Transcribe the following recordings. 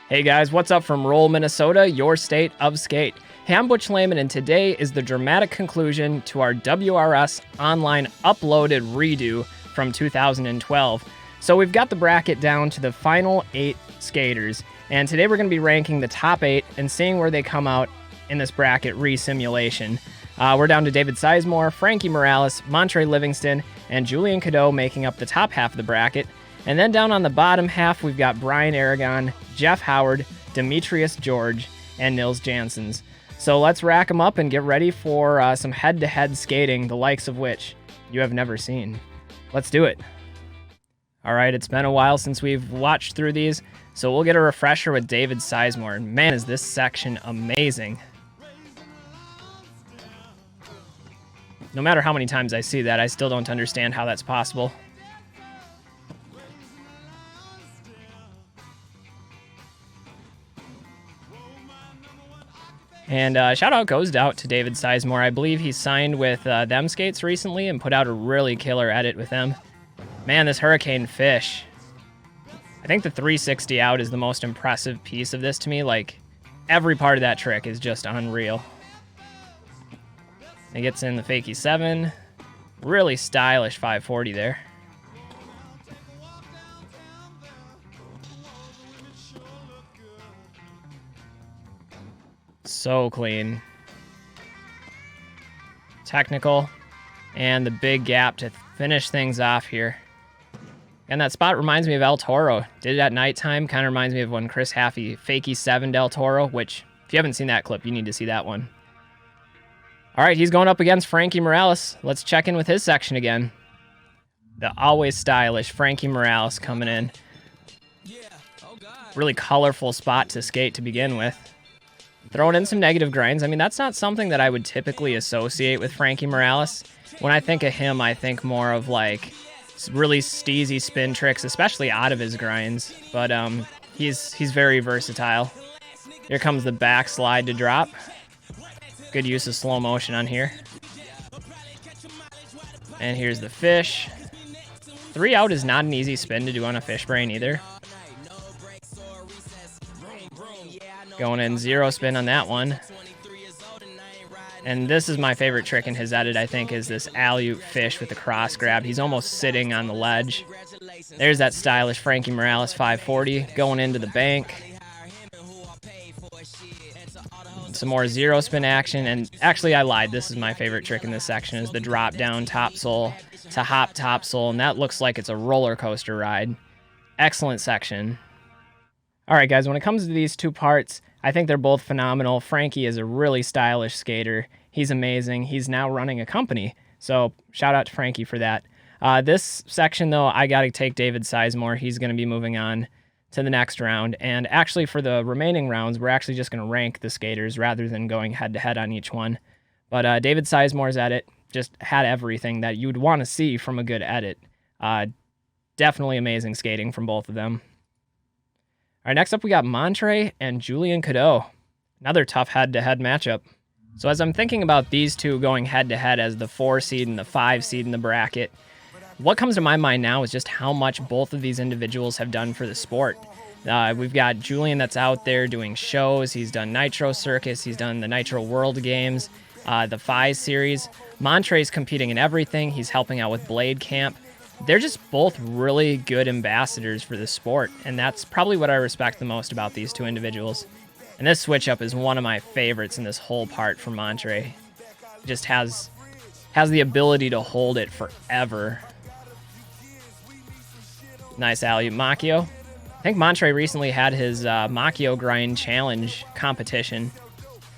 Hey guys, what's up from Rowe, Minnesota, your state of skate? Hey, I'm Butch Lehman, and today is the dramatic conclusion to our WRS online uploaded redo from 2012. So we've got the bracket down to the final 8 skaters, and today we're going to be ranking the top 8 and seeing where they come out in this bracket re-simulation. We're down to David Sizemore, Franky Morales, Montre Livingston, and Julien Kudo making up the top half of the bracket. And then down on the bottom half, we've got Brian Aragon, Jeph Howard, Demetrios George, and Nils Jansons. So let's rack them up and get ready for some head-to-head skating, the likes of which you have never seen. Let's do it. All right, it's been a while since we've watched through these, so we'll get a refresher with David Sizemore. And man, is this section amazing. No matter how many times I see that, I still don't understand how that's possible. And shout out goes out to David Sizemore. I believe he signed with Them Skates recently and put out a really killer edit with them. Man, this Hurricane Fish. I think the 360 out is the most impressive piece of this to me. Like, every part of that trick is just unreal. He gets in the fakie 7. Really stylish 540 there. So clean. Technical. And the big gap to finish things off here. And that spot reminds me of El Toro. Did it at nighttime. Kind of reminds me of when Chris Haffey fakie 7'd El Toro, which, if you haven't seen that clip, you need to see that one. All right, he's going up against Franky Morales. Let's check in with his section again. The always stylish Franky Morales coming in. Really colorful spot to skate to begin with. Throwing in some negative grinds. I mean, that's not something that I would typically associate with Franky Morales. When I think of him, I think more of like really steezy spin tricks, especially out of his grinds. But he's very versatile. Here comes the backslide to drop. Good use of slow motion on here. And here's the fish. 3 out is not an easy spin to do on a fish brain either. Going in 0 spin on that one. And this is my favorite trick in his edit, I think, is this alley-oop fish with the cross grab. He's almost sitting on the ledge. There's that stylish Franky Morales 540 going into the bank. Some more 0 spin action. And actually, I lied. This is my favorite trick in this section, is the drop down topsoul to hop topsoul. And that looks like it's a roller coaster ride. Excellent section. All right, guys, when it comes to these two parts, I think they're both phenomenal. Franky is a really stylish skater. He's amazing. He's now running a company, so shout out to Franky for that. This section, though, I got to take David Sizemore. He's going to be moving on to the next round, and actually for the remaining rounds, we're actually just going to rank the skaters rather than going head-to-head on each one. But David Sizemore's edit just had everything that you would want to see from a good edit. Definitely amazing skating from both of them. All right, next up we got Montre and Julien Kudo. Another tough head-to-head matchup. So as I'm thinking about these two going head-to-head as the 4 seed and the 5 seed in the bracket, what comes to my mind now is just how much both of these individuals have done for the sport. We've got Julien that's out there doing shows. He's done Nitro Circus. He's done the Nitro World Games, the FI series. Montre's competing in everything. He's helping out with Blade Camp. They're just both really good ambassadors for the sport, and that's probably what I respect the most about these two individuals. And this switch-up is one of my favorites in this whole part from Montre. Just has the ability to hold it forever. Nice alley-oop Macchio. I think Montre recently had his Macchio grind challenge competition. And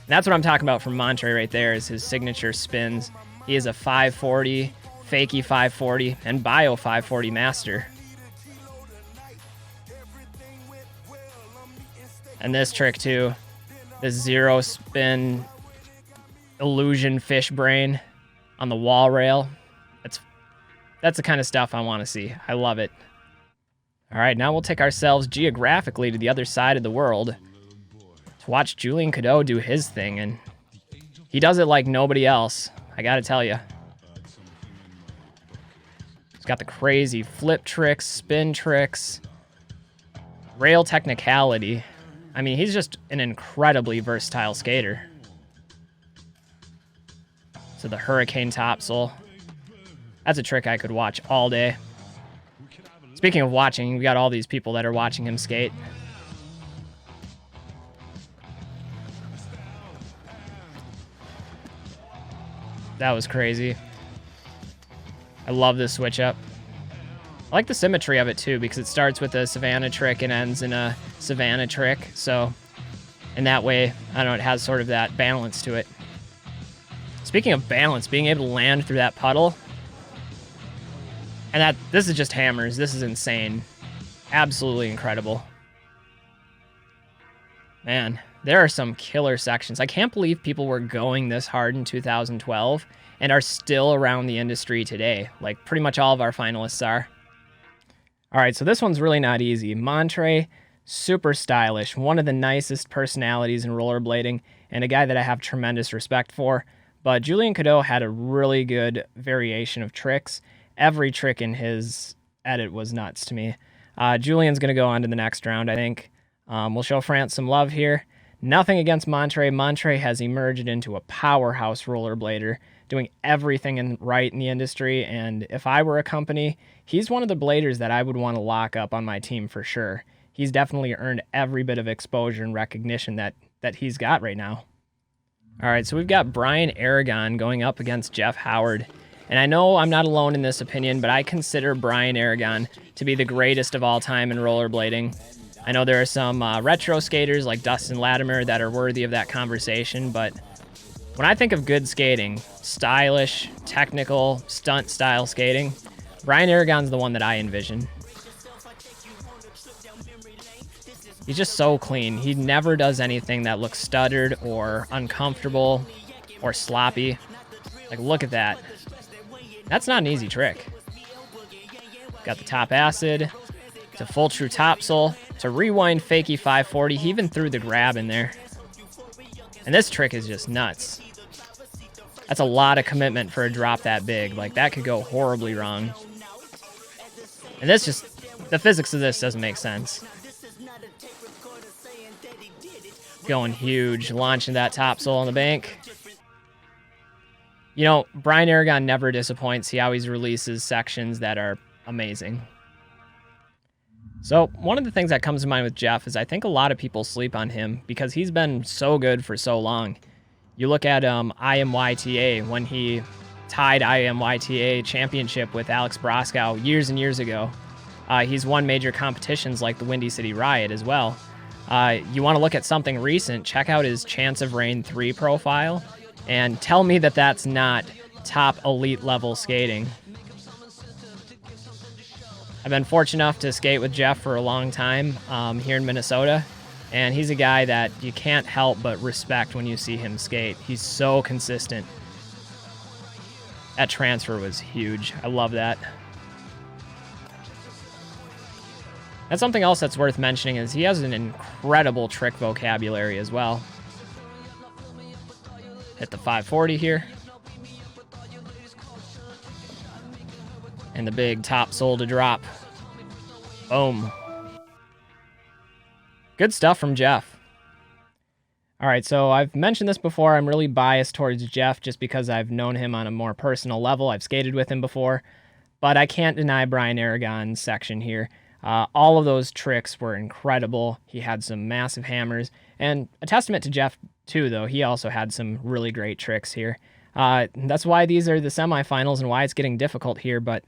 that's what I'm talking about from Montre right there, is his signature spins. He is a 540, fakie 540, and bio 540 master. And this trick too, this 0 spin illusion fish brain on the wall rail. That's the kind of stuff I want to see. I love it. All right, now we'll take ourselves geographically to the other side of the world to watch Julien Kudo do his thing, and he does it like nobody else, I gotta tell you. He's got the crazy flip tricks, spin tricks, rail technicality. I mean, he's just an incredibly versatile skater. So the Hurricane Topsail. That's a trick I could watch all day. Speaking of watching, we got all these people that are watching him skate. That was crazy. I love this switch up. I like the symmetry of it too, because it starts with a Savannah trick and ends in a Savannah trick. So in that way, I don't know, it has sort of that balance to it. Speaking of balance, being able to land through that puddle. And this is just hammers. This is insane. Absolutely incredible. Man, there are some killer sections. I can't believe people were going this hard in 2012 and are still around the industry today. Like pretty much all of our finalists are. All right, so this one's really not easy. Montre, super stylish, one of the nicest personalities in rollerblading, and a guy that I have tremendous respect for. But Julien Cudot had a really good variation of tricks. Every trick in his edit was nuts to me. Julien's going to go on to the next round, I think. We'll show France some love here. Nothing against Montre. Montre has emerged into a powerhouse rollerblader, doing everything right in the industry, and if I were a company, he's one of the bladers that I would want to lock up on my team for sure. He's definitely earned every bit of exposure and recognition that he's got right now. All right, so we've got Brian Aragon going up against Jeph Howard. And I know I'm not alone in this opinion, but I consider Brian Aragon to be the greatest of all time in rollerblading. I know there are some retro skaters like Dustin Latimer that are worthy of that conversation, but when I think of good skating, stylish, technical, stunt-style skating, Brian Aragon's the one that I envision. He's just so clean. He never does anything that looks stuttered or uncomfortable or sloppy. Like, look at that. That's not an easy trick. Got the top acid, to full true topsail, to rewind fakie 540. He even threw the grab in there. And this trick is just nuts. That's a lot of commitment for a drop that big. Like, that could go horribly wrong. And this just, the physics of this doesn't make sense. Going huge, launching that topsail on the bank. You know, Brian Aragon never disappoints. He always releases sections that are amazing. So one of the things that comes to mind with Jeph is I think a lot of people sleep on him because he's been so good for so long. You look at IMYTA when he tied IMYTA championship with Alex Broskow years and years ago. He's won major competitions like the Windy City Riot as well. You want to look at something recent, check out his Chance of Rain 3 profile and tell me that that's not top elite level skating. I've been fortunate enough to skate with Jeph for a long time here in Minnesota, and he's a guy that you can't help but respect when you see him skate. He's so consistent. That transfer was huge. I love that. And something else that's worth mentioning is he has an incredible trick vocabulary as well. Hit the 540 here. And the big topsail to drop. Boom. Good stuff from Jeph. All right, so I've mentioned this before. I'm really biased towards Jeph just because I've known him on a more personal level. I've skated with him before. But I can't deny Brian Aragon's section here. All of those tricks were incredible. He had some massive hammers. And a testament to Jeph, too, though. He also had some really great tricks here. That's why these are the semifinals and why it's getting difficult here. But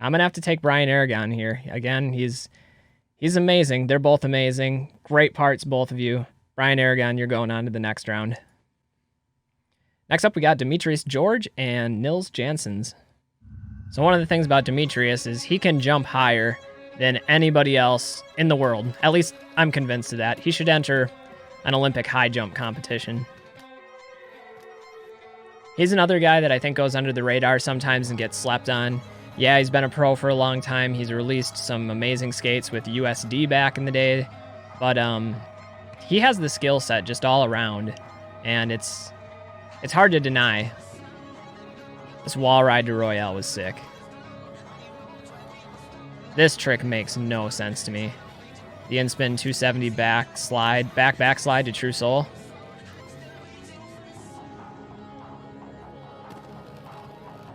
I'm going to have to take Brian Aragon here. Again, he's amazing. They're both amazing. Great parts, both of you. Brian Aragon, you're going on to the next round. Next up, we got Demetrios George and Nils Jansons. So one of the things about Demetrios is he can jump higher than anybody else in the world. At least I'm convinced of that. He should enter an Olympic high jump competition. He's another guy that I think goes under the radar sometimes and gets slept on. Yeah, he's been a pro for a long time. He's released some amazing skates with USD back in the day. But he has the skill set just all around. And it's hard to deny. This wall ride to Royale was sick. This trick makes no sense to me. The in-spin 270 back slide, back slide to true soul.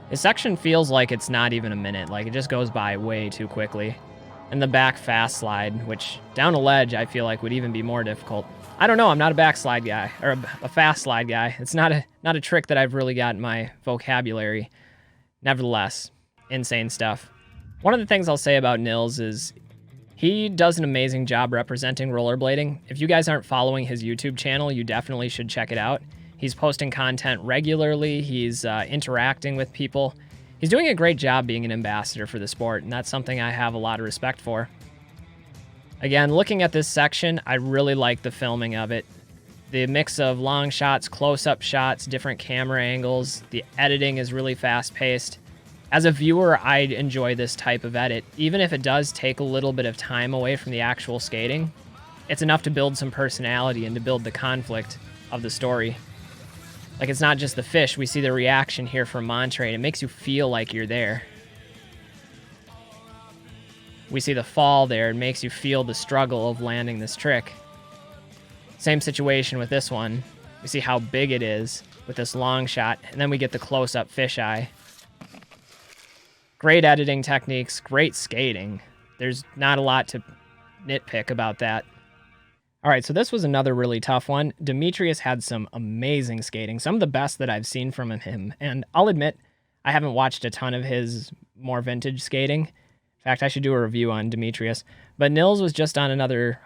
This section feels like it's not even a minute. Like, it just goes by way too quickly. And the back fast slide, which down a ledge I feel like would even be more difficult. I don't know. I'm not a backslide guy, or a fast slide guy. It's not a trick that I've really got in my vocabulary. Nevertheless, insane stuff. One of the things I'll say about Nils is he does an amazing job representing rollerblading. If you guys aren't following his YouTube channel, you definitely should check it out. He's posting content regularly. He's interacting with people. He's doing a great job being an ambassador for the sport, and that's something I have a lot of respect for. Again, looking at this section, I really like the filming of it. The mix of long shots, close-up shots, different camera angles. The editing is really fast-paced. As a viewer, I enjoy this type of edit. Even if it does take a little bit of time away from the actual skating, it's enough to build some personality and to build the conflict of the story. Like, it's not just the fish. We see the reaction here from Montre, and it makes you feel like you're there. We see the fall there. It makes you feel the struggle of landing this trick. Same situation with this one. We see how big it is with this long shot, and then we get the close-up fisheye. Great editing techniques, great skating. There's not a lot to nitpick about that. All right, so this was another really tough one. Demetrios had some amazing skating, some of the best that I've seen from him. And I'll admit, I haven't watched a ton of his more vintage skating. In fact, I should do a review on Demetrios. But Nils was just on another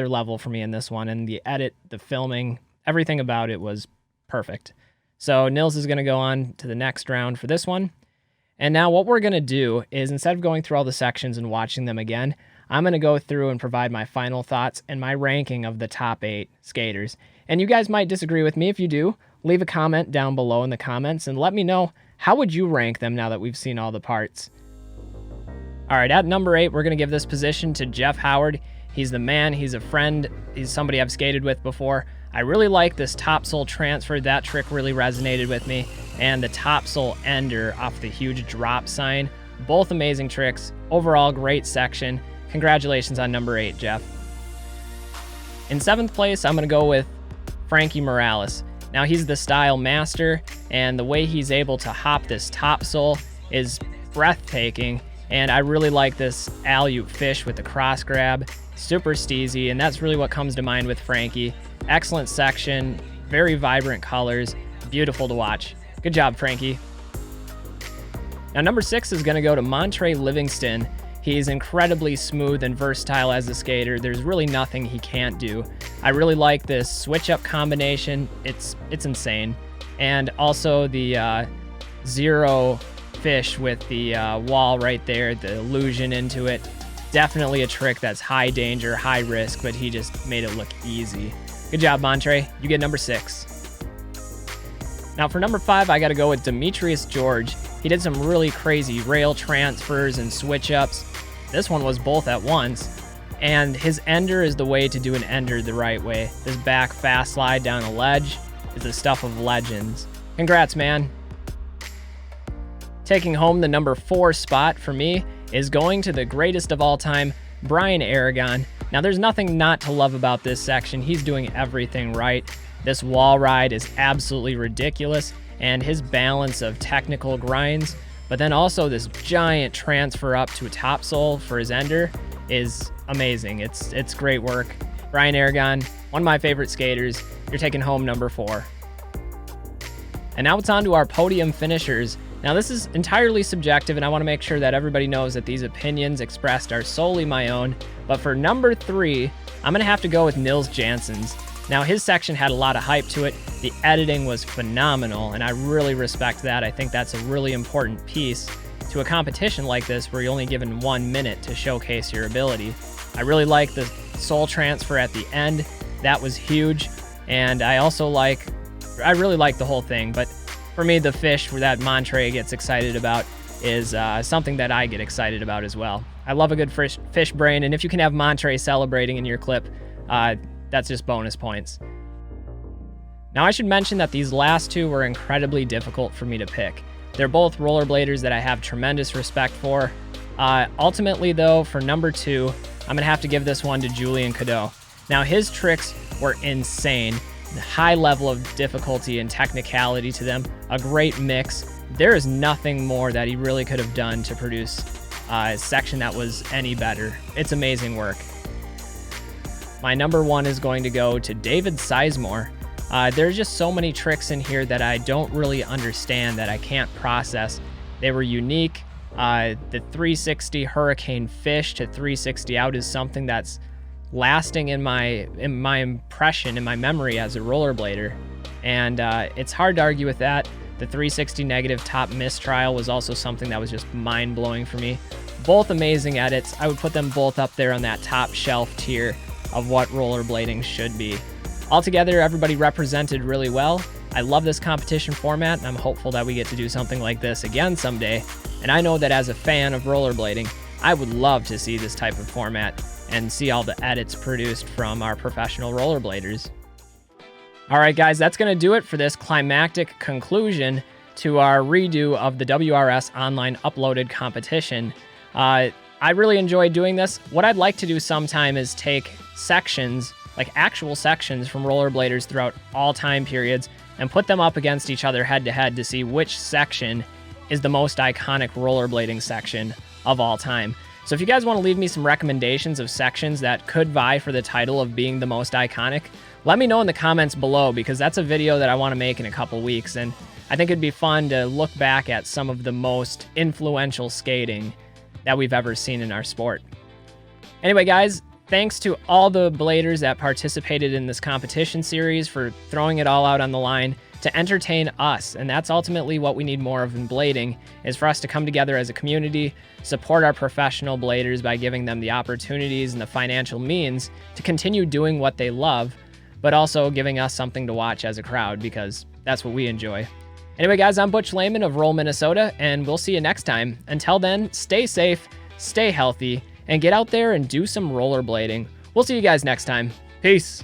level for me in this one. And the edit, the filming, everything about it was perfect. So Nils is going to go on to the next round for this one. And now what we're going to do is, instead of going through all the sections and watching them again, I'm going to go through and provide my final thoughts and my ranking of the top 8 skaters. And you guys might disagree with me. If you do, leave a comment down below in the comments and let me know, how would you rank them now that we've seen all the parts? All right, at number 8, we're going to give this position to Jeph Howard. He's the man. He's a friend. He's somebody I've skated with before. I really like this topsoul transfer. That trick really resonated with me. And the topsoul ender off the huge drop sign. Both amazing tricks. Overall, great section. Congratulations on number 8, Jeph. In 7th place, I'm going to go with Franky Morales. Now, he's the style master, and the way he's able to hop this topsoul is breathtaking, and I really like this alley-oop fish with the cross grab. Super steezy, and that's really what comes to mind with Franky. Excellent section, very vibrant colors, beautiful to watch. Good job, Franky. Now, number 6 is going to go to Montre Livingston. He's incredibly smooth and versatile as a skater. There's really nothing he can't do. I really like this switch-up combination. It's insane. And also the zero fish with the wall right there, the illusion into it. Definitely a trick that's high danger, high risk, but he just made it look easy. Good job, Montre. You get number 6. Now for number 5, I got to go with Demetrios George. He did some really crazy rail transfers and switch-ups. This one was both at once. And his ender is the way to do an ender the right way. This back fast slide down a ledge is the stuff of legends. Congrats, man. Taking home the number 4 spot for me is going to the greatest of all time, Brian Aragon. Now, there's nothing not to love about this section. He's doing everything right. This wall ride is absolutely ridiculous, and his balance of technical grinds, but then also this giant transfer up to a topsoul for his ender is amazing. It's great work. Brian Aragon, one of my favorite skaters. You're taking home number 4. And now it's on to our podium finishers. Now, this is entirely subjective, and I want to make sure that everybody knows that these opinions expressed are solely my own. But for number 3, I'm going to have to go with Nils Jansons. Now, his section had a lot of hype to it. The editing was phenomenal, and I really respect that. I think that's a really important piece to a competition like this where you're only given 1 minute to showcase your ability. I really like the soul transfer at the end. That was huge. And I really like the whole thing, but for me, the fish that Montre gets excited about is something that I get excited about as well. I love a good fish brain, and if you can have Montre celebrating in your clip, that's just bonus points. Now, I should mention that these last 2 were incredibly difficult for me to pick. They're both rollerbladers that I have tremendous respect for. Ultimately, though, for number 2, I'm going to have to give this one to Julien Kudo. Now, his tricks were insane. High level of difficulty and technicality to them. A great mix. There is nothing more that he really could have done to produce a section that was any better. It's amazing work. My number one is going to go to David Sizemore. There's just so many tricks in here that I don't really understand, that I can't process. They were unique. The 360 Hurricane Fish to 360 out is something that's lasting in my impression, in my memory as a rollerblader. And it's hard to argue with that. The 360 negative top mistrial was also something that was just mind-blowing for me. Both amazing edits. I would put them both up there on that top shelf tier of what rollerblading should be. Altogether, everybody represented really well. I love this competition format, and I'm hopeful that we get to do something like this again someday. And I know that as a fan of rollerblading, I would love to see this type of format and see all the edits produced from our professional rollerbladers. All right, guys, that's going to do it for this climactic conclusion to our redo of the WRS online uploaded competition. I really enjoyed doing this. What I'd like to do sometime is take sections, like actual sections from rollerbladers throughout all time periods, and put them up against each other head to head to see which section is the most iconic rollerblading section of all time. So if you guys want to leave me some recommendations of sections that could vie for the title of being the most iconic, let me know in the comments below, because that's a video that I want to make in a couple weeks, and I think it'd be fun to look back at some of the most influential skating that we've ever seen in our sport. Anyway, guys, thanks to all the bladers that participated in this competition series for throwing it all out on the line to entertain us. And that's ultimately what we need more of in blading, is for us to come together as a community, support our professional bladers by giving them the opportunities and the financial means to continue doing what they love, but also giving us something to watch as a crowd, because that's what we enjoy. Anyway, guys, I'm Butch Lehman of Roll, Minnesota, and we'll see you next time. Until then, stay safe, stay healthy, and get out there and do some rollerblading. We'll see you guys next time. Peace.